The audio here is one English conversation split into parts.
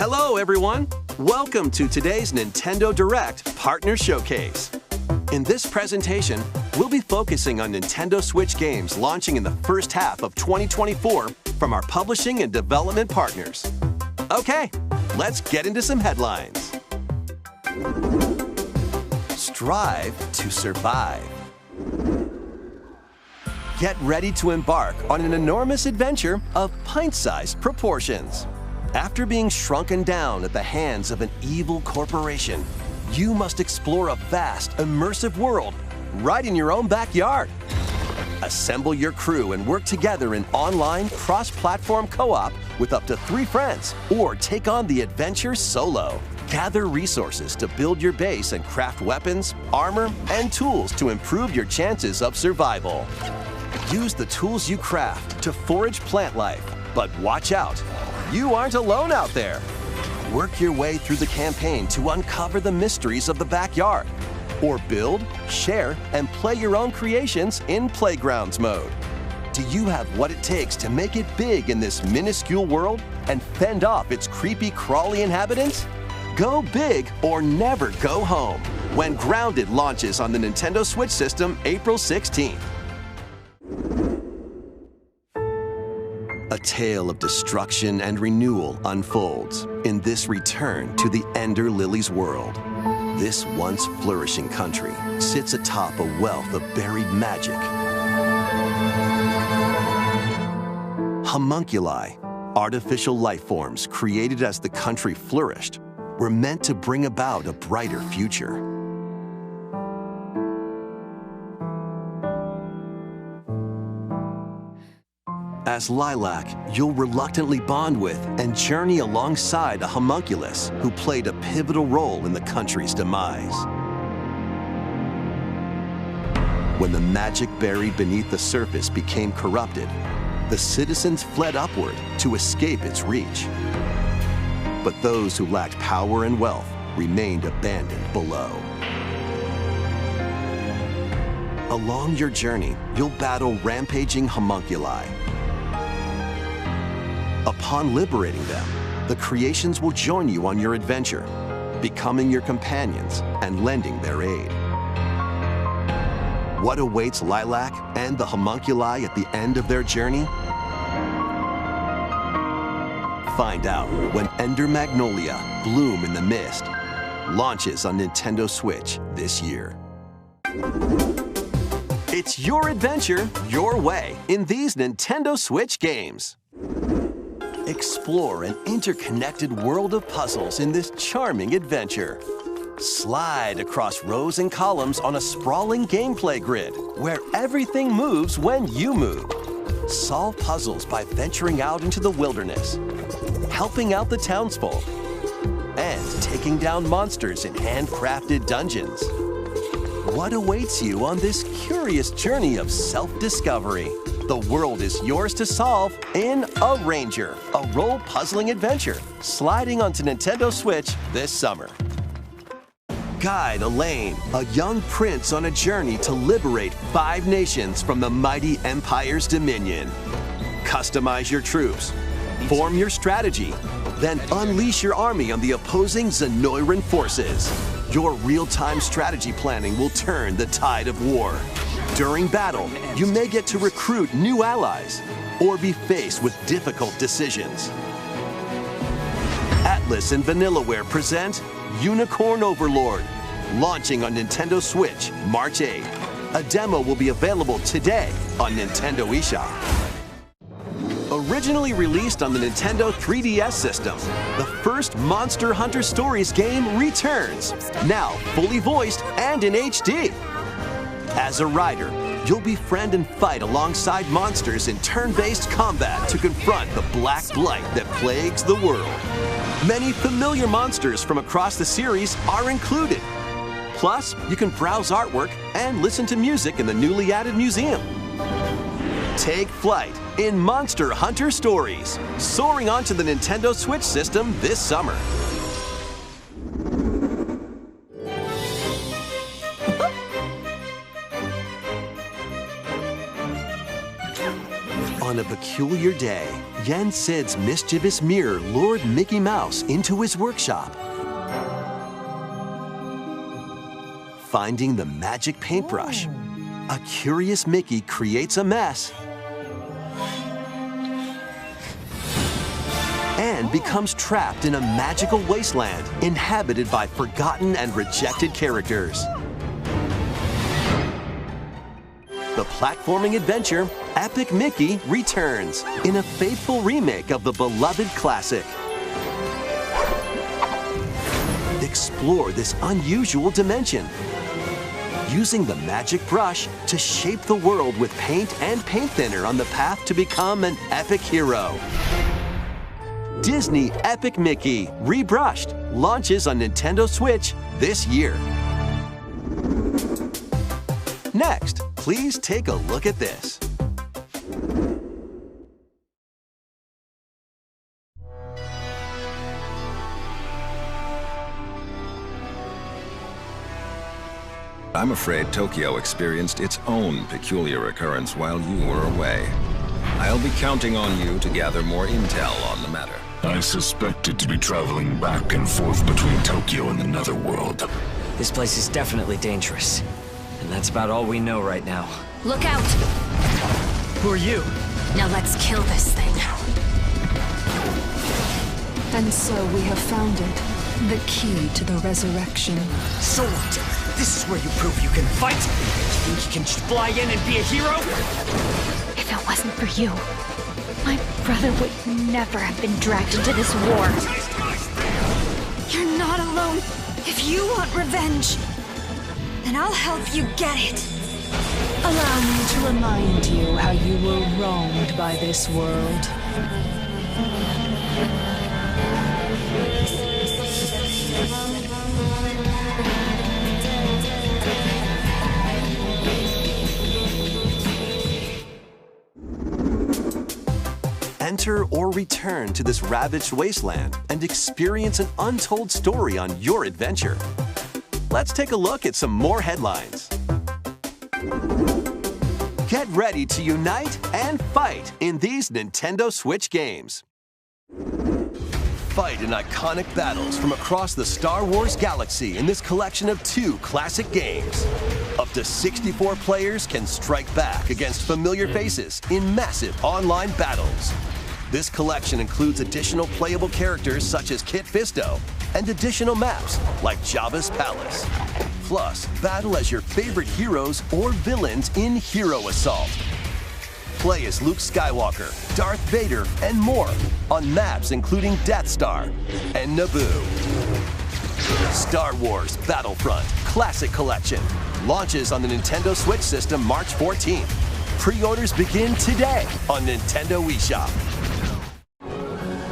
Hello, everyone. Welcome to today's Nintendo Direct Partner Showcase. In this presentation, we'll be focusing on Nintendo Switch games launching in the first half of 2024 from our publishing and development partners. Okay, let's get into some headlines. Strive to survive. Get ready to embark on an enormous adventure of pint-sized proportions. After being shrunken down at the hands of an evil corporation, you must explore a vast, immersive world right in your own backyard. Assemble your crew and work together in online, cross-platform co-op with up to 3 friends, or take on the adventure solo. Gather resources to build your base and craft weapons, armor, and tools to improve your chances of survival. Use the tools you craft to forage plant life, but watch out, you aren't alone out there. Work your way through the campaign to uncover the mysteries of the backyard, or build, share, and play your own creations in Playgrounds mode. Do you have what it takes to make it big in this minuscule world and fend off its creepy, crawly inhabitants? Go big or never go home when Grounded launches on the Nintendo Switch system April 16th. A tale of destruction and renewal unfolds in this return to the Ender Lily's world. This once flourishing country sits atop a wealth of buried magic. Homunculi, artificial life forms created as the country flourished, were meant to bring about a brighter future. As Lilac, you'll reluctantly bond with and journey alongside a homunculus who played a pivotal role in the country's demise. When the magic buried beneath the surface became corrupted, the citizens fled upward to escape its reach. But those who lacked power and wealth remained abandoned below. Along your journey, you'll battle rampaging homunculi. Upon liberating them, the creations will join you on your adventure, becoming your companions and lending their aid. What awaits Lilac and the homunculi at the end of their journey? Find out when Ender Magnolia, Bloom in the Mist launches on Nintendo Switch this year. It's your adventure, your way in these Nintendo Switch games. Explore an interconnected world of puzzles in this charming adventure. Slide across rows and columns on a sprawling gameplay grid where everything moves when you move. Solve puzzles by venturing out into the wilderness, helping out the townsfolk, and taking down monsters in handcrafted dungeons. What awaits you on this curious journey of self-discovery? The world is yours to solve in A Ranger, a role-puzzling adventure, sliding onto Nintendo Switch this summer. Guide Elaine, a young prince on a journey to liberate 5 nations from the mighty Empire's dominion. Customize your troops, form your strategy, then unleash your army on the opposing Zenoiran forces. Your real-time strategy planning will turn the tide of war. During battle, you may get to recruit new allies or be faced with difficult decisions. Atlas and Vanillaware present Unicorn Overlord, launching on Nintendo Switch March 8th. A demo will be available today on Nintendo eShop. Originally released on the Nintendo 3DS system, the first Monster Hunter Stories game returns, now fully voiced and in HD. As a rider, you'll befriend and fight alongside monsters in turn-based combat to confront the black blight that plagues the world. Many familiar monsters from across the series are included. Plus, you can browse artwork and listen to music in the newly added museum. Take flight in Monster Hunter Stories, soaring onto the Nintendo Switch system this summer. On a peculiar day, Yen Sid's mischievous mirror lured Mickey Mouse into his workshop. Finding the magic paintbrush, a curious Mickey creates a mess and becomes trapped in a magical wasteland inhabited by forgotten and rejected characters. The platforming adventure, Epic Mickey returns in a faithful remake of the beloved classic. Explore this unusual dimension, using the magic brush to shape the world with paint and paint thinner on the path to become an epic hero. Disney Epic Mickey Rebrushed launches on Nintendo Switch this year. Next, please take a look at this. I'm afraid Tokyo experienced its own peculiar occurrence while you were away. I'll be counting on you to gather more intel on the matter. I suspected to be traveling back and forth between Tokyo and the Netherworld. This place is definitely dangerous. And that's about all we know right now. Look out! Who are you? Now let's kill this thing. And so we have found it. The key to the resurrection. So what? This is where you prove you can fight? You think you can just fly in and be a hero? If it wasn't for you, my brother would never have been dragged into this war. You're not alone. If you want revenge, then I'll help you get it. Allow me to remind you how you were wronged by this world. Enter or return to this ravaged wasteland and experience an untold story on your adventure. Let's take a look at some more headlines. Get ready to unite and fight in these Nintendo Switch games. Fight in iconic battles from across the Star Wars galaxy in this collection of 2 classic games. Up to 64 players can strike back against familiar faces in massive online battles. This collection includes additional playable characters such as Kit Fisto and additional maps like Jabba's Palace. Plus, battle as your favorite heroes or villains in Hero Assault. Play as Luke Skywalker, Darth Vader, and more on maps including Death Star and Naboo. Star Wars Battlefront Classic Collection launches on the Nintendo Switch system March 14th. Pre-orders begin today on Nintendo eShop.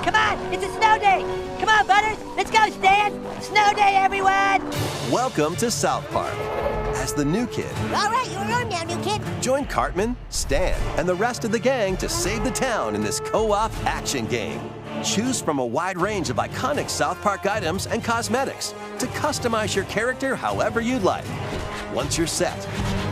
Come on, it's a snow day! Come on, Butters, let's go, Stan! Snow day, everyone! Welcome to South Park. As the new kid, All right, you're on now, new kid. join Cartman, Stan, and the rest of the gang to save the town in this co-op action game. Choose from a wide range of iconic South Park items and cosmetics to customize your character however you'd like. Once you're set,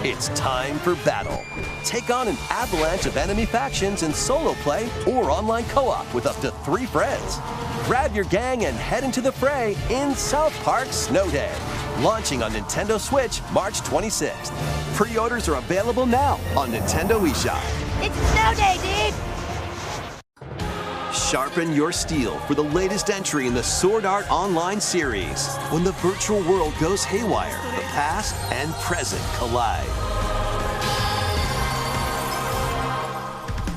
it's time for battle. Take on an avalanche of enemy factions in solo play or online co-op with up to 3 friends. Grab your gang and head into the fray in South Park Snow Day. Launching on Nintendo Switch March 26th. Pre-orders are available now on Nintendo eShop. It's a snow day, dude! Sharpen your steel for the latest entry in the Sword Art Online series. When the virtual world goes haywire, the past and present collide.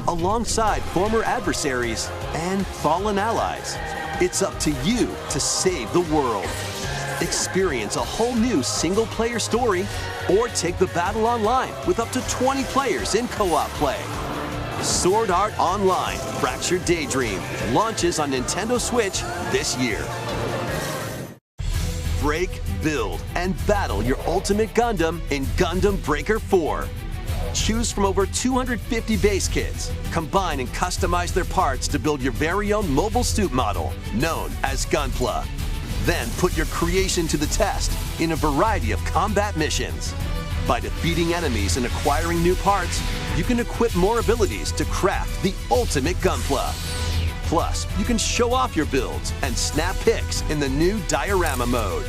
Alongside former adversaries and fallen allies, it's up to you to save the world. Experience a whole new single-player story or take the battle online with up to 20 players in co-op play. Sword Art Online Fractured Daydream launches on Nintendo Switch this year. Break, build, and battle your ultimate Gundam in Gundam Breaker 4. Choose from over 250 base kits. Combine and customize their parts to build your very own mobile suit model, known as Gunpla. Then put your creation to the test in a variety of combat missions. By defeating enemies and acquiring new parts, you can equip more abilities to craft the ultimate gunpla. Plus, you can show off your builds and snap pics in the new diorama mode.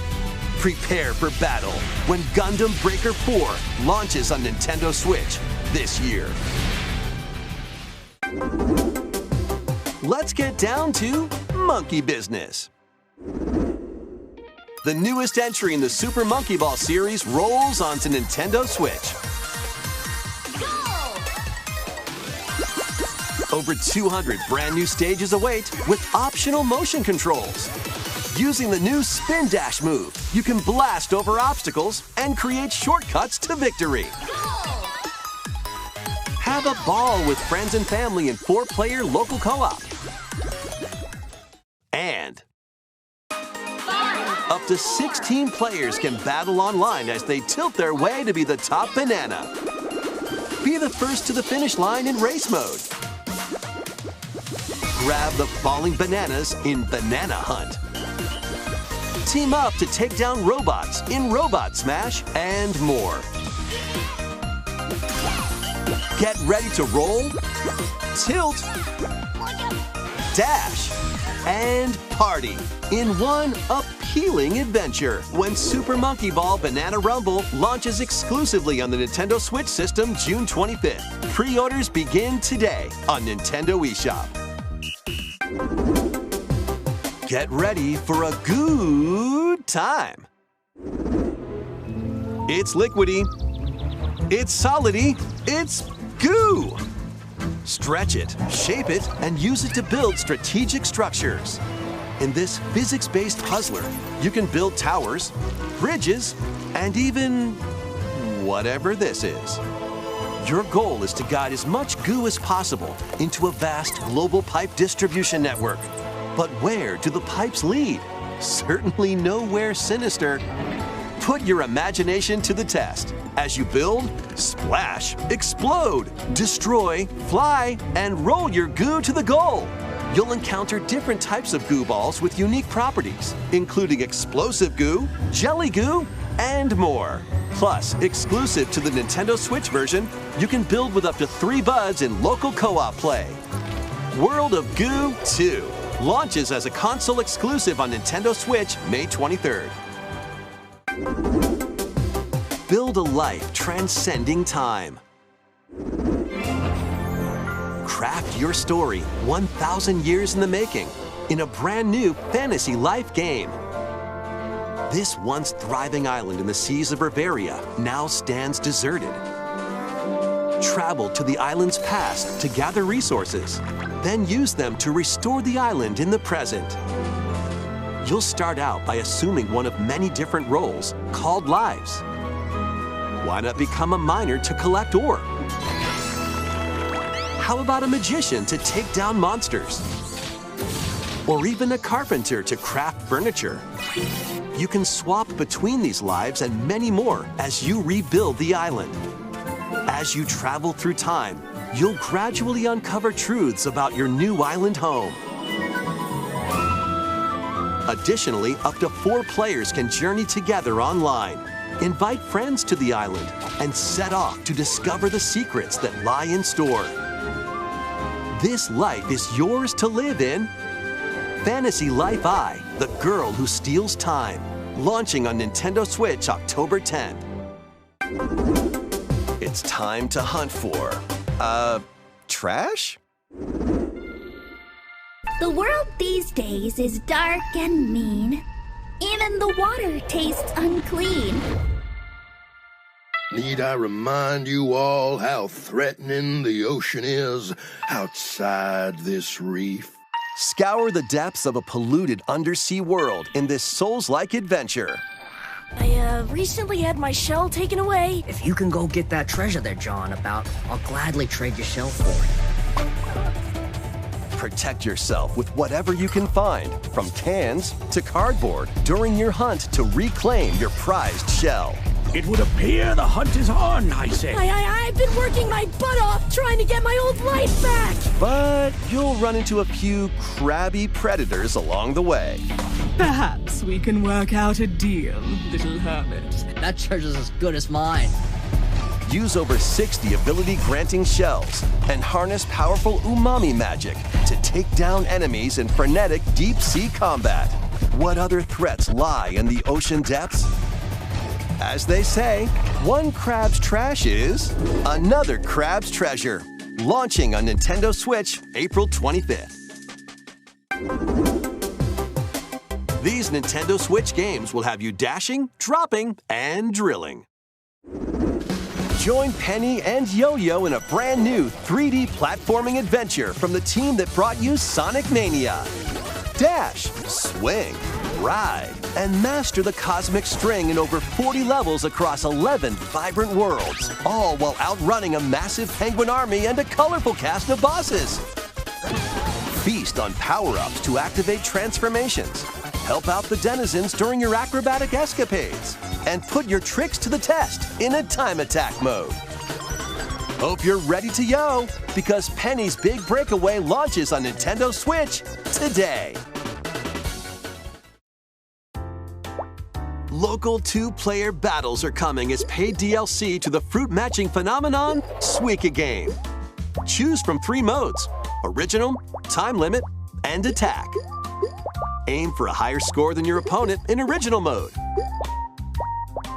Prepare for battle when Gundam Breaker 4 launches on Nintendo Switch this year. Let's get down to monkey business. The newest entry in the Super Monkey Ball series rolls onto Nintendo Switch. Over 200 brand new stages await with optional motion controls. Using the new Spin Dash move, you can blast over obstacles and create shortcuts to victory. Have a ball with friends and family in 4-player local co-op. And up to 16 players can battle online as they tilt their way to be the top banana. Be the first to the finish line in race mode. Grab the falling bananas in Banana Hunt. Team up to take down robots in Robot Smash and more. Get ready to roll, tilt, dash, and party in one appealing adventure when Super Monkey Ball Banana Rumble launches exclusively on the Nintendo Switch system June 25th. Pre-orders begin today on Nintendo eShop. Get ready for a good time. It's liquidy, it's solidy, it's goo. Stretch it, shape it, and use it to build strategic structures. In this physics-based puzzler, you can build towers, bridges, and even whatever this is. Your goal is to guide as much goo as possible into a vast global pipe distribution network. But where do the pipes lead? Certainly nowhere sinister. Put your imagination to the test as you build, splash, explode, destroy, fly, and roll your goo to the goal. You'll encounter different types of goo balls with unique properties, including explosive goo, jelly goo, and more. Plus, exclusive to the Nintendo Switch version, you can build with up to 3 buds in local co-op play. World of Goo 2 launches as a console exclusive on Nintendo Switch May 23rd. Build a life transcending time. Craft your story 1,000 years in the making in a brand new fantasy life game. This once thriving island in the seas of Riveria now stands deserted. Travel to the island's past to gather resources, then use them to restore the island in the present. You'll start out by assuming one of many different roles called lives. Why not become a miner to collect ore? How about a magician to take down monsters? Or even a carpenter to craft furniture? You can swap between these lives and many more as you rebuild the island. As you travel through time, you'll gradually uncover truths about your new island home. Additionally, up to 4 players can journey together online, invite friends to the island, and set off to discover the secrets that lie in store. This life is yours to live in. Fantasy Life I, the girl who steals time, launching on Nintendo Switch October 10th. It's time to hunt for, trash? The world these days is dark and mean. Even the water tastes unclean. Need I remind you all how threatening the ocean is outside this reef? Scour the depths of a polluted undersea world in this Souls-like adventure. I recently had my shell taken away. If you can go get that treasure they're jawing about, I'll gladly trade your shell for it. Protect yourself with whatever you can find, from cans to cardboard, during your hunt to reclaim your prized shell. It would appear the hunt is on, I say. I've been working my butt off trying to get my old life back. But you'll run into a few crabby predators along the way. Perhaps we can work out a deal, little hermit. That treasure's as good as mine. use over 60 ability-granting shells, and harness powerful umami magic to take down enemies in frenetic deep-sea combat. What other threats lie in the ocean depths? As they say, one crab's trash is another crab's treasure. Launching on Nintendo Switch, April 25th. These Nintendo Switch games will have you dashing, dropping, and drilling. Join Penny and Yo-Yo in a brand new 3D platforming adventure from the team that brought you Sonic Mania. Dash, swing, ride, and master the cosmic string in over 40 levels across 11 vibrant worlds, all while outrunning a massive penguin army and a colorful cast of bosses. Feast on power-ups to activate transformations, help out the denizens during your acrobatic escapades, and put your tricks to the test in a time attack mode. Hope you're ready to yo, because Penny's Big Breakaway launches on Nintendo Switch today. Local 2-player battles are coming as paid DLC to the fruit matching phenomenon, Suika game. Choose from 3 modes: Original, Time Limit, and Attack. Aim for a higher score than your opponent in Original mode.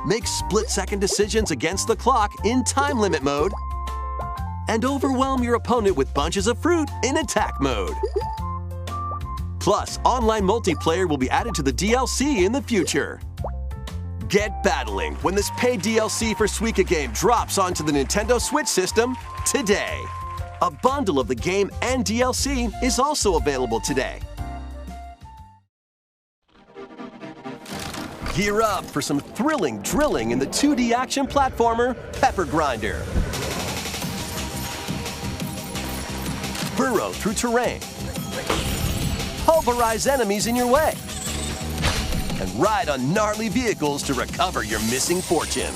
Make split-second decisions against the clock in Time Limit mode. And overwhelm your opponent with bunches of fruit in Attack mode. Plus, online multiplayer will be added to the DLC in the future. Get battling when this paid DLC for Suika game drops onto the Nintendo Switch system today. A bundle of the game and DLC is also available today. Gear up for some thrilling drilling in the 2D action platformer, Pepper Grinder. Burrow through terrain. Pulverize enemies in your way. And ride on gnarly vehicles to recover your missing fortune.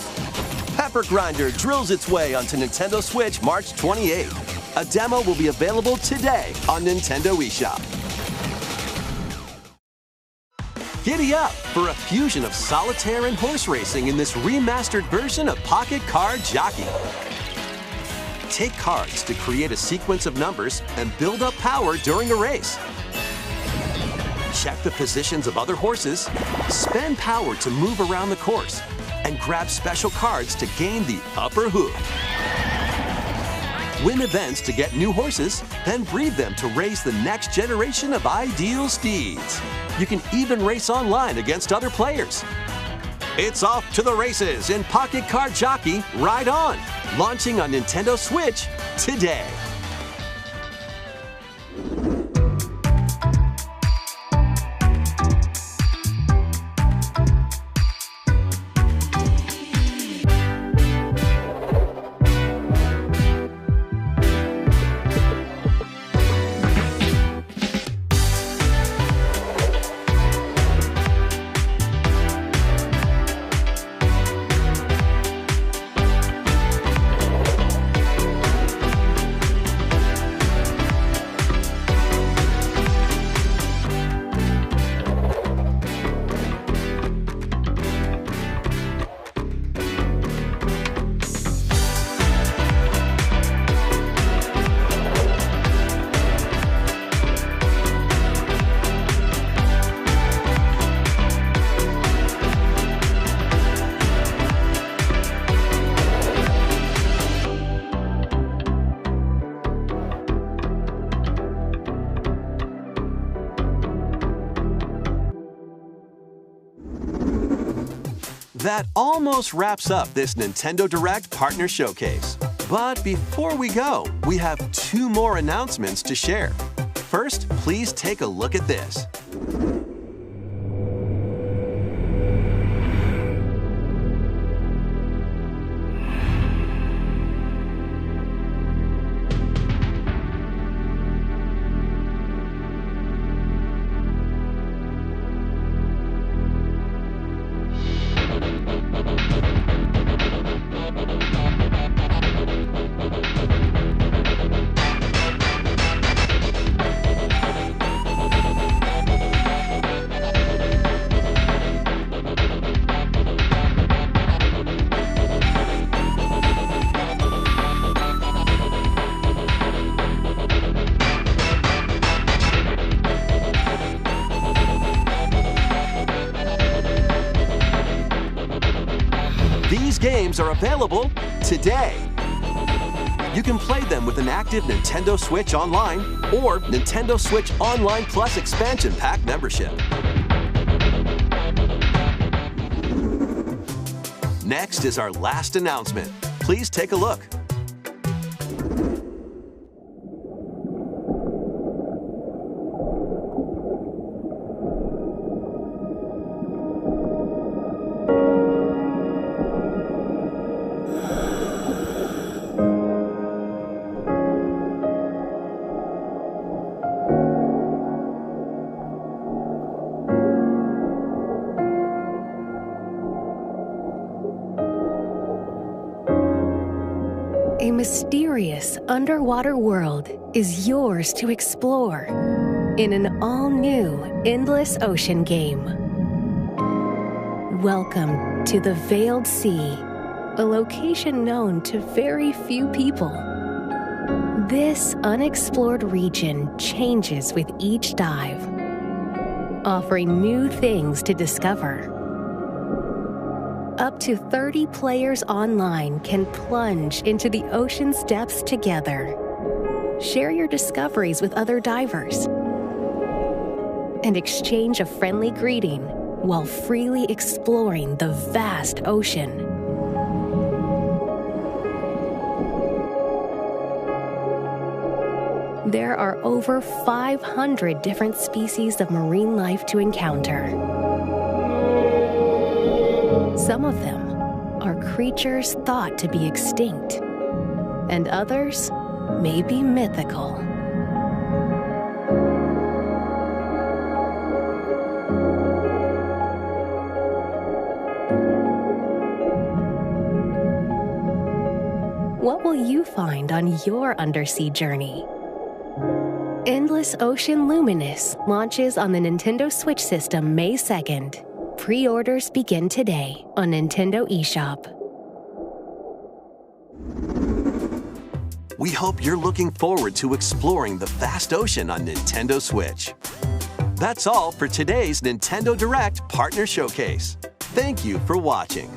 Pepper Grinder drills its way onto Nintendo Switch March 28th. A demo will be available today on Nintendo eShop. Giddy up for a fusion of solitaire and horse racing in this remastered version of Pocket Card Jockey. Take cards to create a sequence of numbers and build up power during a race. Check the positions of other horses, spend power to move around the course, and grab special cards to gain the upper hook. Win events to get new horses, then breed them to raise the next generation of ideal steeds. You can even race online against other players. It's off to the races in Pocket Card Jockey Ride On, launching on Nintendo Switch today. That almost wraps up this Nintendo Direct Partner Showcase. But before we go, we have 2 more announcements to share. First, please take a look at this. games are available today. You can play them with an active Nintendo Switch Online or Nintendo Switch Online Plus Expansion Pack membership. Next is our last announcement. Please take a look. A mysterious underwater world is yours to explore in an all-new Endless Ocean game. Welcome to the Veiled Sea, a location known to very few people. This unexplored region changes with each dive, offering new things to discover. Up to 30 players online can plunge into the ocean's depths together. Share your discoveries with other divers and exchange a friendly greeting while freely exploring the vast ocean. There are over 500 different species of marine life to encounter. Some of them are creatures thought to be extinct, and others may be mythical. What will you find on your undersea journey? Endless Ocean Luminous launches on the Nintendo Switch system May 2nd. Pre-orders begin today on Nintendo eShop. We hope you're looking forward to exploring the vast ocean on Nintendo Switch. That's all for today's Nintendo Direct Partner Showcase. Thank you for watching.